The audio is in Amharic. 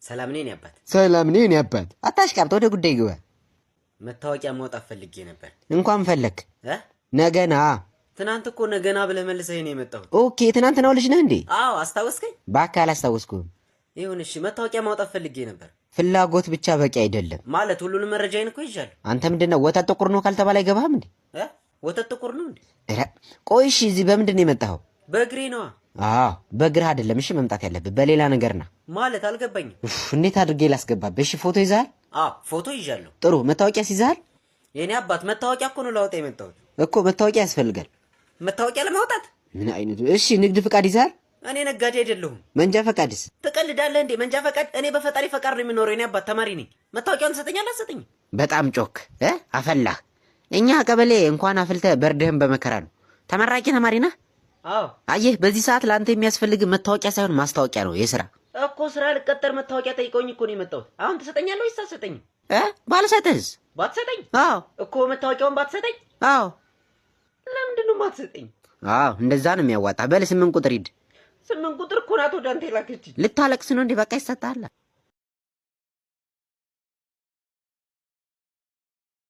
ሰላም ነኝ አባት። ሰላም ነኝ አባት። አታሽቃብጥ፣ ወደ ጉዳይ ግባ። መታወቂያ ማውጣት ፈልጌ ነበር። እንኳን ፈለክ። ነገና ትናንት እኮ ነገና ብለህ መልሰህ ነው የመጣሁት። ኦኬ፣ ትናንት ነው ልጅ ነህ እንዴ? አዎ፣ አስታወስከኝ? እባክህ አላስታወስኩም። ይሁን እሺ፣ መታወቂያ ማውጣት ፈልጌ ነበር። ፍላጎት ብቻ በቂ አይደለም ማለት ሁሉንም መረጃዬን እኮ ይዣለሁ። አንተ ምንድነው ወተት ጥቁር ነው ካልተባለ አይገባህም እንዴ? ወተት ጥቁር ነው እንዴ? ቆይ እሺ፣ እዚህ በምንድን ነው የመጣኸው? በእግሬ ነዋ። አዎ፣ በእግርህ አይደለም እሺ መምጣት ያለብህ በሌላ ነገር ና። ማለት አልገባኝም። እንዴት አድርጌ ላስገባብህ? እሺ፣ ፎቶ ይዘሃል? አዎ፣ ፎቶ ይዣለሁ። ጥሩ። መታወቂያ ይዘሃል? የኔ አባት መታወቂያ እኮ ነው ላወጣ የመጣሁት። እኮ መታወቂያ ያስፈልጋል። መታወቂያ ለማውጣት ምን አይነቱ? እሺ፣ ንግድ ፍቃድ ይዘሃል? እኔ ነጋዴ አይደለሁም። መንጃ ፈቃድስ? ትቀልዳለህ እንዴ? መንጃ ፈቃድ እኔ በፈጣሪ ፈቃድ ነው የሚኖረው። የኔ አባት ተማሪ ነኝ። መታወቂያውን ትሰጠኛለህ? አትሰጠኝም? በጣም ጮክ አፈላህ። እኛ ቀበሌ እንኳን አፍልተህ በርድህም በመከራ ነው። ተመራቂ ተማሪ ነህ? አዎ። አየህ፣ በዚህ ሰዓት ለአንተ የሚያስፈልግ መታወቂያ ሳይሆን ማስታወቂያ ነው። የስራ እኮ ስራ ልቀጠር መታወቂያ ጠይቀውኝ እኮ ነው የመጣሁት። አሁን ትሰጠኛለህ ወይስ አትሰጠኝም? ባልሰጥህስ? ባትሰጠኝ? አዎ እኮ መታወቂያውን ባትሰጠኝ? አዎ። ለምንድን ነው የማትሰጠኝ? አዎ፣ እንደዛ ነው የሚያዋጣ። በል 8 ቁጥር ሂድ። 8 ቁጥር እኮ ናት ወደ አንተ የላከችኝ። ልታለቅስ ነው እንዴ? በቃ ይሰጣል።